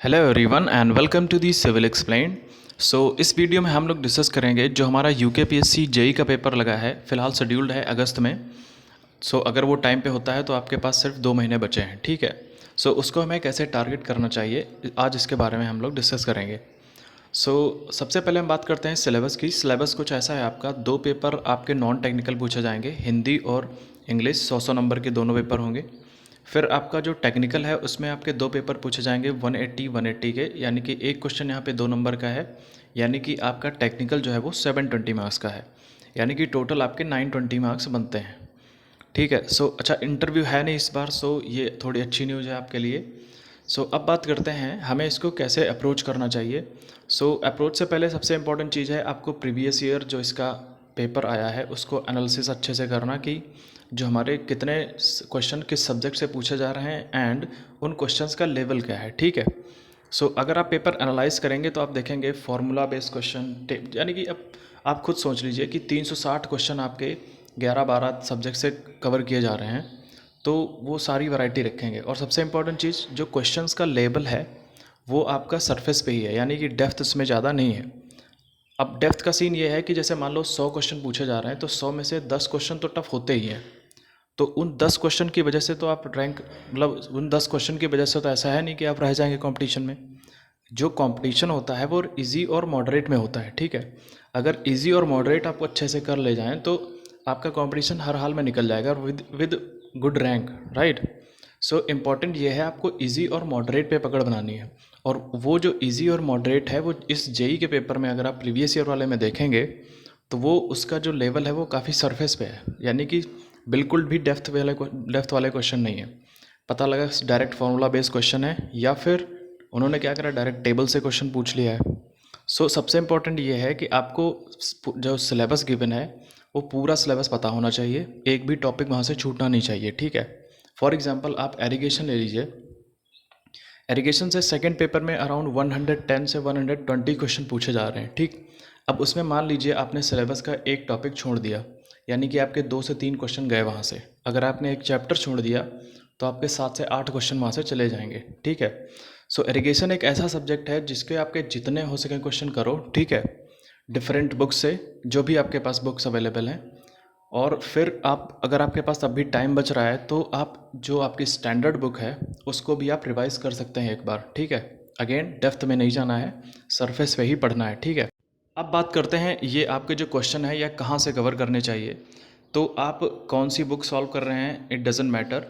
Hello everyone and welcome to the civil explain. इस video में हम लोग डिस्कस करेंगे जो हमारा यूकेपीएससी जेई का पेपर लगा है, फ़िलहाल शेड्यूल्ड है अगस्त में। अगर वो टाइम पे होता है तो आपके पास सिर्फ 2 महीने बचे हैं, ठीक है। उसको हमें कैसे टारगेट करना चाहिए, आज इसके बारे में हम लोग डिस्कस करेंगे। सबसे पहले हम बात करते हैं सिलेबस की। सिलेबस कुछ ऐसा है, आपका 2 पेपर आपके नॉन टेक्निकल पूछे जाएंगे, हिंदी और इंग्लिश। 100 नंबर के दोनों पेपर होंगे। फिर आपका जो टेक्निकल है उसमें आपके 2 पेपर पूछे जाएंगे 180 के, यानी कि एक क्वेश्चन यहाँ पे 2 नंबर का है, यानी कि आपका टेक्निकल जो है वो 720 मार्क्स का है, यानी कि टोटल आपके 920 मार्क्स बनते हैं, ठीक है। अच्छा, इंटरव्यू है नहीं इस बार, ये थोड़ी अच्छी न्यूज़ है आपके लिए। अब बात करते हैं हमें इसको कैसे अप्रोच करना चाहिए। अप्रोच से पहले सबसे इम्पोर्टेंट चीज़ है आपको प्रीवियस ईयर जो इसका पेपर आया है उसको एनालिसिस अच्छे से करना, कि जो हमारे कितने क्वेश्चन किस सब्जेक्ट से पूछे जा रहे हैं एंड उन क्वेश्चंस का लेवल क्या है, ठीक है। अगर आप पेपर एनालाइज करेंगे तो आप देखेंगे फार्मूला बेस्ड क्वेश्चन, यानी कि अब आप खुद सोच लीजिए कि 360 क्वेश्चन आपके 11-12 सब्जेक्ट से कवर किए जा रहे हैं, तो वो सारी वैरायटी रखेंगे। और सबसे इम्पॉर्टेंट चीज़, जो क्वेश्चंस का लेवल है वो आपका सरफेस पे ही है, यानी कि डेप्थ उसमें ज़्यादा नहीं है। अब डेप्थ का सीन ये है कि जैसे मान लो 100 क्वेश्चन पूछे जा रहे हैं तो 100 में से 10 क्वेश्चन तो टफ होते ही हैं। तो उन 10 क्वेश्चन की वजह से तो आप रैंक, मतलब उन 10 क्वेश्चन की वजह से तो ऐसा है नहीं कि आप रह जाएंगे कंपटीशन में। जो कंपटीशन होता है वो इजी और मॉडरेट में होता है, ठीक है। अगर इजी और मॉडरेट आपको अच्छे से कर ले जाएं तो आपका कंपटीशन हर हाल में निकल जाएगा, और with with good rank, right. Important ये है, आपको इजी और मॉडरेट पे पकड़ बनानी है। और वो जो इजी और मॉडरेट है वो इस जेई के पेपर में अगर आप प्रीवियस ईयर वाले में देखेंगे तो वो उसका जो लेवल है वो काफ़ी सरफेस पे है, यानी कि बिल्कुल भी डेप्थ वाले क्वेश्चन नहीं है। पता लगा डायरेक्ट फार्मूला बेस्ड क्वेश्चन है, या फिर उन्होंने क्या करा, डायरेक्ट टेबल से क्वेश्चन पूछ लिया है। सबसे इम्पोर्टेंट ये है कि आपको जो सिलेबस गिवन है वो पूरा सिलेबस पता होना चाहिए, एक भी टॉपिक वहाँ से छूटना नहीं चाहिए, ठीक है। फॉर एग्जांपल आप एरीगेशन ले लीजिए। एरीगेशन से सेकंड पेपर में अराउंड 110 से 120 क्वेश्चन पूछे जा रहे हैं, ठीक। अब उसमें मान लीजिए आपने सिलेबस का एक टॉपिक छोड़ दिया, यानी कि आपके 2 से 3 क्वेश्चन गए वहाँ से। अगर आपने एक चैप्टर छोड़ दिया तो आपके 7 से 8 क्वेश्चन वहाँ से चले जाएंगे, ठीक है। एरीगेशन एक ऐसा सब्जेक्ट है जिसके आपके जितने हो सके क्वेश्चन करो, ठीक है, डिफरेंट बुक्स से, जो भी आपके पास बुक्स अवेलेबल हैं। और फिर आप, अगर आपके पास तब भी टाइम बच रहा है तो आप जो आपकी स्टैंडर्ड बुक है उसको भी आप रिवाइज कर सकते हैं एक बार, ठीक है। अगेन डेप्थ में नहीं जाना है, सरफेस पे ही पढ़ना है, ठीक है। अब बात करते हैं ये आपके जो क्वेश्चन है या कहाँ से कवर करने चाहिए। तो आप कौन सी बुक सॉल्व कर रहे हैं, इट डजेंट मैटर।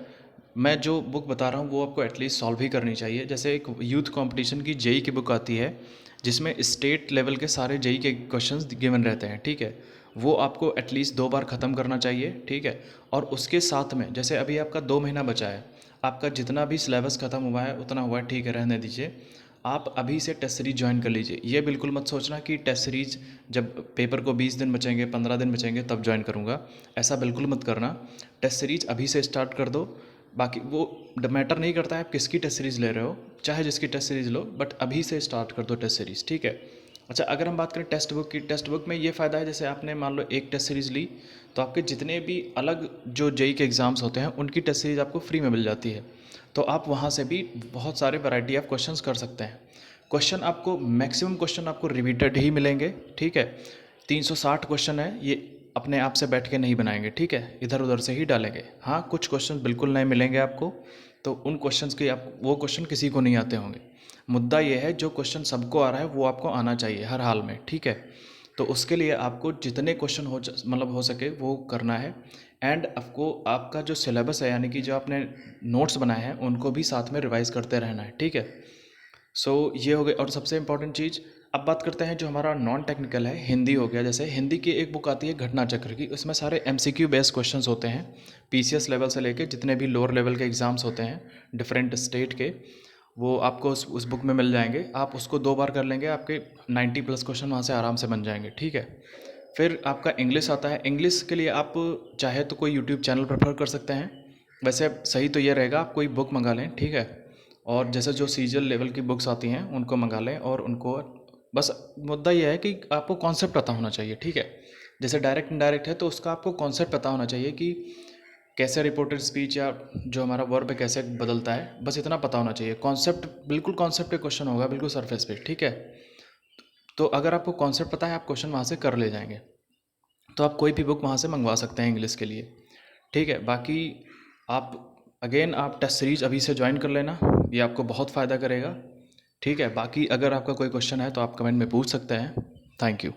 मैं जो बुक बता रहा हूँ वो आपको एटलीस्ट सॉल्व ही करनी चाहिए। जैसे एक यूथ कंपटीशन की जेई की बुक आती है जिसमें स्टेट लेवल के सारे जेई के क्वेश्चंस गिवन रहते हैं, ठीक है। वो आपको एटलीस्ट 2 बार ख़त्म करना चाहिए, ठीक है। और उसके साथ में जैसे अभी आपका 2 महीना बचा है, आपका जितना भी सिलेबस ख़त्म हुआ है उतना हुआ है, ठीक है, रहने दीजिए। आप अभी से टेस्ट सीरीज ज्वाइन कर लीजिए। ये बिल्कुल मत सोचना कि टेस्ट सीरीज जब पेपर को 20 दिन बचेंगे, 15 दिन बचेंगे तब ज्वाइन करूँगा, ऐसा बिल्कुल मत करना। टेस्ट सीरीज अभी से स्टार्ट कर दो। बाकी वो मैटर नहीं करता है आप किसकी टेस्ट सीरीज़ ले रहे हो, चाहे जिसकी टेस्ट सीरीज़ लो, बट अभी से स्टार्ट कर दो टेस्ट सीरीज़, ठीक है। अच्छा, अगर हम बात करें टेक्स्ट बुक की, टेक्स्ट बुक में ये फ़ायदा है, जैसे आपने मान लो एक टेस्ट सीरीज़ ली तो आपके जितने भी अलग जो जेई के एग्ज़ाम्स होते हैं उनकी टेस्ट सीरीज़ आपको फ्री में मिल जाती है। तो आप वहाँ से भी बहुत सारे वैरायटी ऑफ क्वेश्चंस कर सकते हैं। क्वेश्चन आपको मैक्सिमम क्वेश्चन आपको रिपीटेड ही मिलेंगे, ठीक है। 360 क्वेश्चन है, ये अपने आप से बैठ के नहीं बनाएंगे, ठीक है, इधर उधर से ही डालेंगे। हाँ, कुछ क्वेश्चन बिल्कुल नए मिलेंगे आपको, तो उन क्वेश्चंस की आप, वो क्वेश्चन किसी को नहीं आते होंगे। मुद्दा ये है जो क्वेश्चन सबको आ रहा है वो आपको आना चाहिए हर हाल में, ठीक है। तो उसके लिए आपको जितने क्वेश्चन हो सके वो करना है। एंड आपको आपका जो सिलेबस है, यानी कि जो आपने नोट्स बनाए हैं उनको भी साथ में रिवाइज करते रहना है, ठीक है। ये हो गई। और सबसे इम्पॉर्टेंट चीज़, अब बात करते हैं जो हमारा नॉन टेक्निकल है, हिंदी हो गया। जैसे हिंदी की एक बुक आती है घटना चक्र की, उसमें सारे एमसीक्यू बेस्ड क्वेश्चंस होते हैं, पीसीएस लेवल से लेके जितने भी लोअर लेवल के एग्ज़ाम्स होते हैं डिफरेंट स्टेट के, वो आपको उस बुक में मिल जाएंगे। आप उसको 2 बार कर लेंगे, आपके 90+ क्वेश्चन वहाँ से आराम से बन जाएंगे, ठीक है। फिर आपका इंग्लिश आता है। इंग्लिश के लिए आप चाहे तो कोई यूट्यूब चैनल प्रेफर कर सकते हैं। वैसे सही तो ये रहेगा आप कोई बुक मंगा लें, ठीक है। और जैसे जो सीजल लेवल की बुक्स आती हैं उनको मंगा लें, और उनको बस, मुद्दा ये है कि आपको कॉन्सेप्ट पता होना चाहिए, ठीक है। जैसे डायरेक्ट इनडायरेक्ट है तो उसका आपको कॉन्सेप्ट पता होना चाहिए कि कैसे रिपोर्टेड स्पीच या जो हमारा वर्ब है कैसे बदलता है, बस इतना पता होना चाहिए। कॉन्सेप्ट बिल्कुल कॉन्सेप्ट पे क्वेश्चन होगा, बिल्कुल सरफेस पे, ठीक है। तो अगर आपको कॉन्सेप्ट पता है, आप क्वेश्चन वहाँ से कर ले जाएंगे, तो आप कोई भी बुक वहाँ से मंगवा सकते हैं इंग्लिश के लिए, ठीक है। बाकी आप टेस्ट सीरीज अभी से ज्वाइन कर लेना, ये आपको बहुत फ़ायदा करेगा, ठीक है। बाकी अगर आपका कोई क्वेश्चन है तो आप कमेंट में पूछ सकते हैं। Thank you.